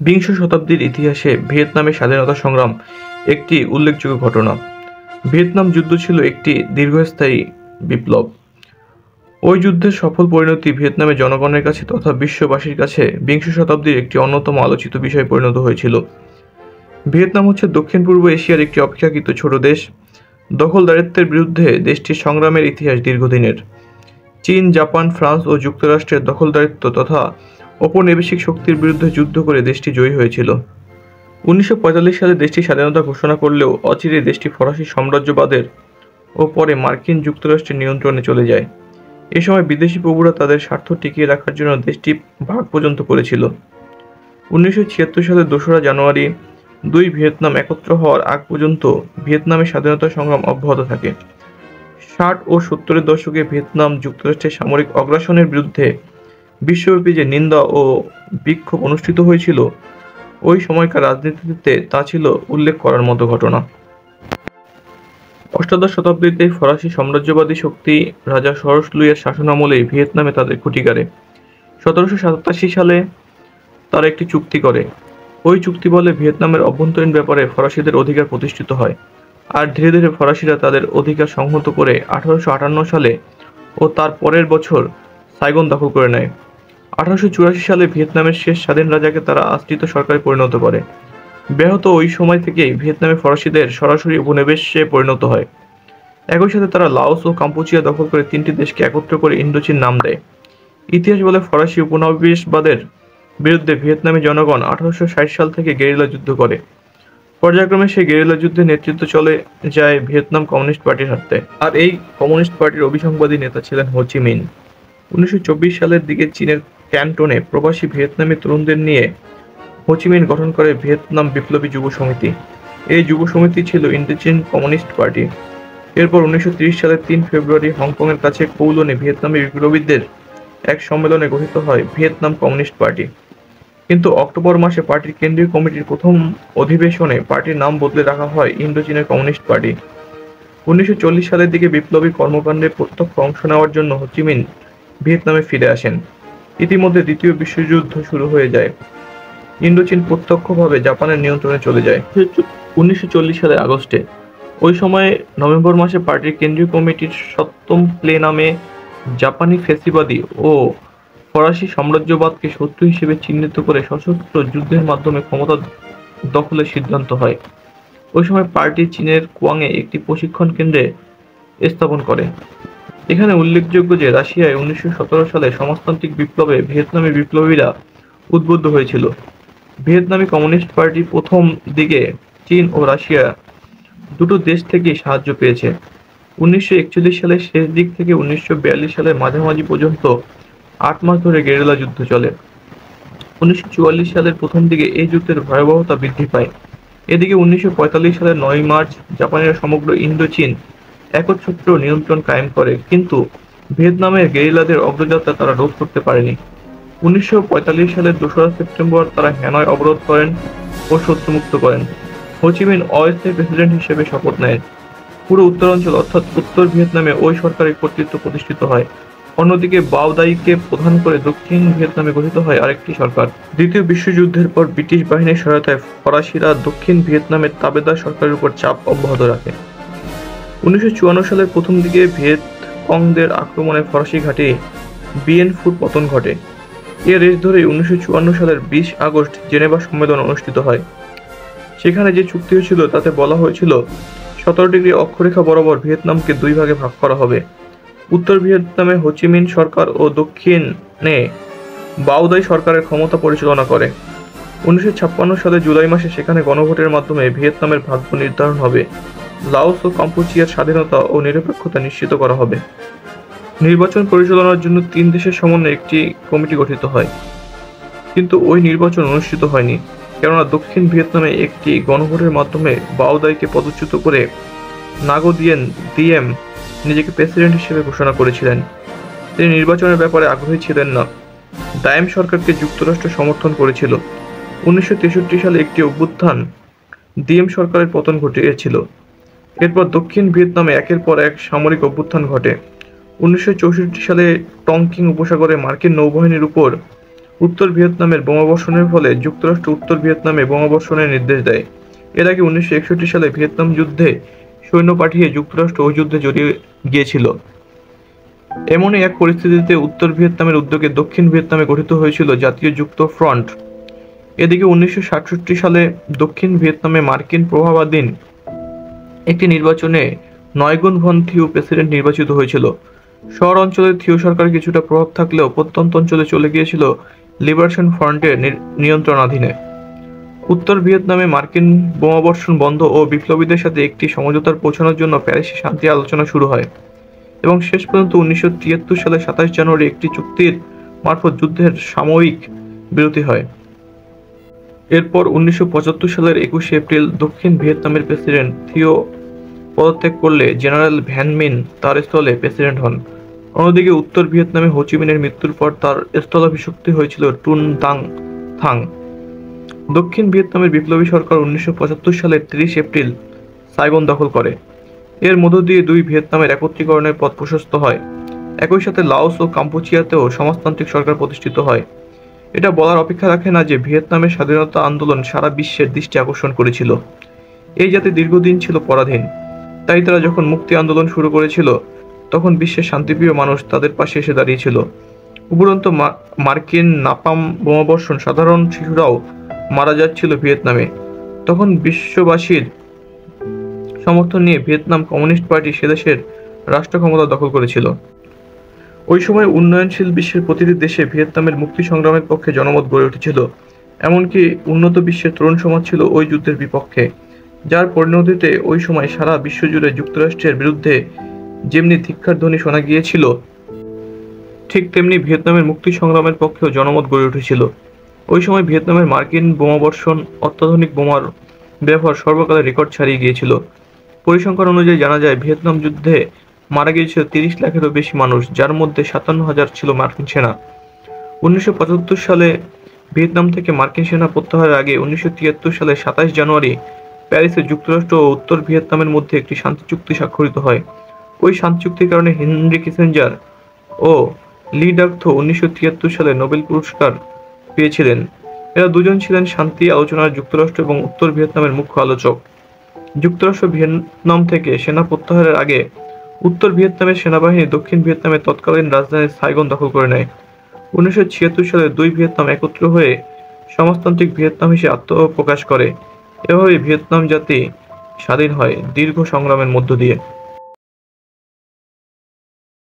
বিংশ শতাব্দীর ইতিহাসে ভিয়েতনামের স্বাধীনতা সংগ্রাম একটি উল্লেখযোগ্য ঘটনা। ভিয়েতনাম যুদ্ধ ছিল একটি দীর্ঘস্থায়ী বিপ্লব। ওই যুদ্ধের সফল পরিণতি ভিয়েতনামের জনগণের কাছে তথা বিশ্ববাসীর কাছে বিংশ শতাব্দীর একটি অন্যতম আলোচিত বিষয়ে পরিণত হয়েছিল। ভিয়েতনাম হচ্ছে দক্ষিণ পূর্ব এশিয়ার একটি অপেক্ষাকৃত ছোট দেশ। দখলদারিত্বের বিরুদ্ধে দেশটির সংগ্রামের ইতিহাস দীর্ঘদিনের। চীন, জাপান, ফ্রান্স ও যুক্তরাষ্ট্রের দখলদারিত্ব তথা ঔপনিবেশিক শক্তির বিরুদ্ধে যুদ্ধ করে দেশটি জয়ী হয়েছিল। 1945 সালে দেশটি স্বাধীনতা ঘোষণা করলেও অচিরে দেশটি ফরাসি সাম্রাজ্যবাদের ও পরে মার্কিন যুক্তরাষ্ট্রের নিয়ন্ত্রণে চলে যায়। এ সময় বিদেশি প্রভুরা তাদের স্বার্থ টিকিয়ে রাখার জন্য দেশটি ভাগ পর্যন্ত করেছিল। 1976 সালের 2রা জানুয়ারি দুই ভিয়েতনাম একত্র হওয়ার আগ পর্যন্ত ভিয়েতনামের স্বাধীনতা সংগ্রাম অব্যাহত থাকে। 60 ও 70-এর দশকে ভিয়েতনাম যুক্তরাষ্ট্রের সামরিক আগ্রাসনের বিরুদ্ধে বিশ্বব্যাপী যে নিন্দা ও বিক্ষোভ অনুষ্ঠিত হয়েছিল, ওই সময়কার রাজনীতিতে তা ছিল উল্লেখ করার মতো ঘটনা। অষ্টাদশ শতাব্দীতে ফরাসি সাম্রাজ্যবাদী শক্তি রাজা সরস লুইয়ের শাসনামলে ভিয়েতনামে তাদের ক্ষতি করে। 1787 সালে তারা একটি চুক্তি করে। ওই চুক্তি বলে ভিয়েতনামের অভ্যন্তরীণ ব্যাপারে ফরাসিদের অধিকার প্রতিষ্ঠিত হয়। আর ধীরে ধীরে ফরাসিরা তাদের অধিকার সংহত করে 1858 সালে ও তার পরের বছর সাইগন দখল করে নেয়। 1884 সালে ভিয়েতনামের শেষ স্বাধীন রাজাকে তারা আশ্রিত সরকারে পরিণত করে। ব্যাহত ওই সময় থেকেই ভিয়েতনামে ফরাসিদের সরাসরি উপনিবেশে পরিণত হয়। একই সাথে তারা লাওস ও কাম্পুচিয়া দখল করে 3টি দেশকে একত্র করে ইন্দোচীন নাম দেয়। ইতিহাস বলে ফরাসি উপনিবেশবাদের বিরুদ্ধে ভিয়েতনামী জনগণ 1860 সাল থেকে গেরিলা যুদ্ধ করে। পর্যায়ক্রমে সেই গেরিলা যুদ্ধের নেতৃত্ব চলে যায় ভিয়েতনাম কমিউনিস্ট পার্টির হাতে। আর এই কমিউনিস্ট পার্টির অভিসংবাদী নেতা ছিলেন হো চি মিন। 1924 সালের দিকে চীনের ক্যান্টনে প্রবাসী ভিয়েতনামী তরুণদের নিয়ে হো চি মিন গঠন করে ভিয়েতনাম বিপ্লবী যুব সমিতি। এই যুব সমিতি ছিল ইন্দোচীন কমিউনিস্ট পার্টি। এরপর 1930 সালের 3 ফেব্রুয়ারি হংকংয়ের কাছে কৌলনে ভিয়েতনামী বিপ্লবীদের এক সম্মেলনে গঠিত হয় ভিয়েতনাম কমিউনিস্ট পার্টি। কিন্তু অক্টোবর মাসে পার্টির কেন্দ্রীয় কমিটির প্রথম অধিবেশনে পার্টির নাম বদলে রাখা হয় ইন্দোচীনের কমিউনিস্ট পার্টি। 1940 সালের দিকে বিপ্লবী কর্মকাণ্ডে প্রত্যক্ষ অংশ নেওয়ার জন্য হো চি মিন ভিয়েতনামে ফিরে আসেন। ইতিমধ্যে দ্বিতীয় বিশ্বযুদ্ধ শুরু হয়ে যায়। ইন্দোচীন প্রত্যক্ষভাবে জাপানের নিয়ন্ত্রণে চলে যায় 1940 সালের আগস্টে। ওই সময়ে নভেম্বর মাসে পার্টির কেন্দ্রীয় কমিটির 7ম প্লেনামে জাপানি ফ্যাসিবাদী ও ফরাসি সাম্রাজ্যবাদকে শত্রু হিসেবে চিহ্নিত করে সশস্ত্র যুদ্ধের মাধ্যমে ক্ষমতা দখলের সিদ্ধান্ত হয়। ওই সময় পার্টি চীনের কুয়াংয়ে একটি প্রশিক্ষণ কেন্দ্রে স্থাপন করে। এখানে উল্লেখযোগ্য যে রাশিয়ায় 1917 সালে সমাজতান্ত্রিক বিপ্লবে ভিয়েতনামী বিপ্লবীরা উদ্বুদ্ধ হয়েছিল। ভিয়েতনামী কমিউনিস্ট পার্টি প্রথম দিকে চীন ও রাশিয়া দুটো দেশ থেকেই সাহায্য পেয়েছে। 1941 সালের শেষ দিক থেকে 1942 সালের মাঝামাঝি পর্যন্ত 8 মাস ধরে গেরিলা যুদ্ধ চলে। 1944 সালের প্রথম দিকে এই যুদ্ধের ভয়াবহতা বৃদ্ধি পায়। এদিকে 1945 সালের 9 মার্চ জাপানিরা সমগ্র ইন্দোচীন একচ্ছত্র নিয়ন্ত্রণ কায়েম করে, কিন্তু ভিয়েতনামের গেরিলাদের অগ্রযাত্রা তারা রোধ করতে পারেনি। 1945 সালের 2রা সেপ্টেম্বর তারা হ্যানয় অবরোধ করেন ও শত্রুমুক্ত করেন। হো চি মিন অস্থায়ী প্রেসিডেন্ট হিসেবে শপথ নেন। পুরো উত্তরাঞ্চল অর্থাৎ উত্তর ভিয়েতনামে ওই সরকারের কর্তৃত্ব প্রতিষ্ঠিত হয়। অন্যদিকে বাও দাইকে প্রধান করে দক্ষিণ ভিয়েতনামে গঠিত হয় আরেকটি সরকার। দ্বিতীয় বিশ্বযুদ্ধের পর ব্রিটিশ বাহিনীর সহায়তায় ফরাসিরা দক্ষিণ ভিয়েতনামের তাবেদার সরকারের উপর চাপ অব্যাহত রাখে। 1954 সালের প্রথম দিকে ভিয়েতকংদের আক্রমণে ফরাসি ঘাঁটি বিয়েন ফুর পতন ঘটে। এর রেশ ধরেই 1954 সালের 20 আগস্ট জেনেভা সম্মেলন অনুষ্ঠিত হয়। সেখানে যে চুক্তি হয়েছিল তাতে বলা হয়েছিল 17 ডিগ্রি অক্ষরেখা বরাবর ভিয়েতনামকে 2 ভাগে ভাগ করা হবে। উত্তর ভিয়েতনামে হো চি মিন সরকার ও দক্ষিণে বাও দাই সরকারের ক্ষমতা পরিচালনা করে। 1956 সালে জুলাই মাসে সেখানে গণভোটের মাধ্যমে ভিয়েতনামের ভাগ্য নির্ধারণ হবে। লাওস ও কাম্পুচিয়ার স্বাধীনতা ও নিরপেক্ষতা নিশ্চিত করা হবে। নির্বাচন পরিচালনার জন্য 3 দেশের সমন্বয়ে একটি কমিটি গঠিত হয়, কিন্তু ওই নির্বাচন অনুষ্ঠিত হয়নি, কেননা দক্ষিণ ভিয়েতনামে একটি গণভোটের মাধ্যমে বাও দাইকে পদচ্যুত করে নাগো দিয়েম নিজেকে প্রেসিডেন্ট হিসেবে ঘোষণা করেছিলেন। তিনি নির্বাচনের ব্যাপারে আগ্রহী ছিলেন না। দায়েম সরকারকে যুক্তরাষ্ট্র সমর্থন করেছিল। 1963 সালে একটি অভ্যুত্থান দিয়েম সরকারের পতন ঘটিয়েছিল। এরপর দক্ষিণ ভিয়েতনামে একের পর এক সামরিক অভ্যুত্থান ঘটে। 1964 সালে টংকিং উপসাগরে মার্কিন নৌবাহিনীর উপর উত্তর ভিয়েতনামের বোমাবর্ষণের ফলে যুক্তরাষ্ট্র উত্তর ভিয়েতনামে বোমাবর্ষণের নির্দেশ দেয়। এর আগে 1961 সালে ভিয়েতনাম যুদ্ধে সৈন্য পাঠিয়ে যুক্তরাষ্ট্র ওই যুদ্ধে জড়িয়ে গিয়েছিল। এমনই এক পরিস্থিতিতে উত্তর ভিয়েতনামের উদ্যোগে দক্ষিণ ভিয়েতনামে গঠিত হয়েছিল জাতীয় যুক্ত ফ্রন্ট। এদিকে 1967 সালে দক্ষিণ ভিয়েতনামে মার্কিন প্রভাবাধীন একটি নির্বাচনে নয়গুন ভন থিউ প্রেসিডেন্ট নির্বাচিত হয়েছিল। শহর অঞ্চলে থিউ সরকার কিছুটা প্রভাব থাকলেও প্রত্যন্ত অঞ্চলে চলে গিয়েছিল লিবারেশন ফ্রন্টের নিয়ন্ত্রণাধীনে। উত্তর ভিয়েতনামে মার্কিন বোমাবর্ষণ বন্ধ ও বিপ্লবীদের সাথে একটি সমঝোতার পৌঁছানোর জন্য প্যারিসে শান্তি আলোচনা শুরু হয় এবং শেষ পর্যন্ত 1973 সালে 27 জানুয়ারি একটি চুক্তির মারফত যুদ্ধের সাময়িক বিরতি হয়। এরপর 1975 সালের 21 এপ্রিল দক্ষিণ ভিয়েতনামের প্রেসিডেন্ট থিও পদত্যাগ করলে জেনারেল ভ্যান মিন তার স্থলে প্রেসিডেন্ট হন। অন্যদিকে উত্তর ভিয়েতনামে হো চি মিনের মৃত্যুর পর তার স্থলাভিষিক্ত হয়েছিল টুন দাং থাং। দক্ষিণ ভিয়েতনামের বিপ্লবী সরকার 1975 সালের 30 এপ্রিল সাইগন দখল করে। এর মধ্য দিয়ে দুই ভিয়েতনামের একত্রীকরণের পথ প্রশস্ত হয়। একই সাথে লাওস ও কাম্পুচিয়াতেও সমাজতান্ত্রিক সরকার প্রতিষ্ঠিত হয়। এটা বলার অপেক্ষা রাখে না যে ভিয়েতনামের স্বাধীনতা আন্দোলন সারা বিশ্বের দৃষ্টি আকর্ষণ করেছিল। এই জাতি দীর্ঘদিন ছিল পরাধীন, তাই তারা যখন মুক্তি আন্দোলন শুরু করেছিল তখন বিশ্বের শান্তিপ্রিয় মানুষ তাদের পাশে এসে দাঁড়িয়েছিল। উপরন্তু মার্কিন নাপাম বোমাবর্ষণ সাধারণ শিশুরাও মারা যাচ্ছিল ভিয়েতনামে। তখন বিশ্ববাসীর সমর্থন নিয়ে ভিয়েতনাম কমিউনিস্ট পার্টি সেদেশের রাষ্ট্র ক্ষমতা দখল করেছিল। ওই সময় উন্নয়নশীল বিশ্বের প্রতিটি দেশে ভিয়েতনামের মুক্তি সংগ্রামের পক্ষে জনমত গড়ে উঠেছিল। এমনকি উন্নত বিশ্বের তরুণ সমাজ ছিল ওই যুদ্ধের বিপক্ষে, যার পরিণতিতে ওই সময় সারা বিশ্বজুড়ে যুক্তরাষ্ট্রের বিরুদ্ধে যেমনি ধিক্কার ধ্বনি শোনা গিয়েছিল, ঠিক তেমনি ভিয়েতনামের মুক্তি সংগ্রামের পক্ষেও জনমত গড়ে উঠেছিল। ওই সময় ভিয়েতনামের মার্কিন বোমাবর্ষণ অত্যাধুনিক বোমার ব্যবহার সর্বকালের রেকর্ড ছাড়িয়ে গিয়েছিল। পরিসংখ্যান অনুযায়ী জানা যায় ভিয়েতনাম যুদ্ধে মারা গিয়েছিল 30 লাখেরও বেশি মানুষ, যার মধ্যে 57,000 ছিল মার্কিন সেনা। 1975 সালে ভিয়েতনাম থেকে মার্কিন সেনা প্রত্যাহারের আগে 1973 সালের 27 জানুয়ারি প্যারিসে যুক্তরাষ্ট্র ও উত্তর ভিয়েতনামের মধ্যে একটি শান্তি চুক্তি স্বাক্ষরিত হয়। ওই শান্তি চুক্তির কারণে হেনরি কিসিঞ্জার ও লি ডাক থো 1973 সালে নোবেল পুরস্কার পেয়েছিলেন। এরা দুজন ছিলেন শান্তি আলোচনার যুক্তরাষ্ট্র এবং উত্তর ভিয়েতনামের মুখ্য আলোচক। যুক্তরাষ্ট্র ভিয়েতনাম থেকে সেনা প্রত্যাহারের আগে উত্তর ভিয়েতনামের সেনাবাহিনী দক্ষিণ ভিয়েতনামের তৎকালীন রাজধানী সাইগন দখল করে নেয়। 1976 সালে দুই ভিয়েতনাম একত্র হয়ে সমাজতান্ত্রিক ভিয়েতনাম হিসেবে আত্মপ্রকাশ করে। এভাবে ভিয়েতনাম জাতি স্বাধীন হয় দীর্ঘ সংগ্রামের মধ্য দিয়ে।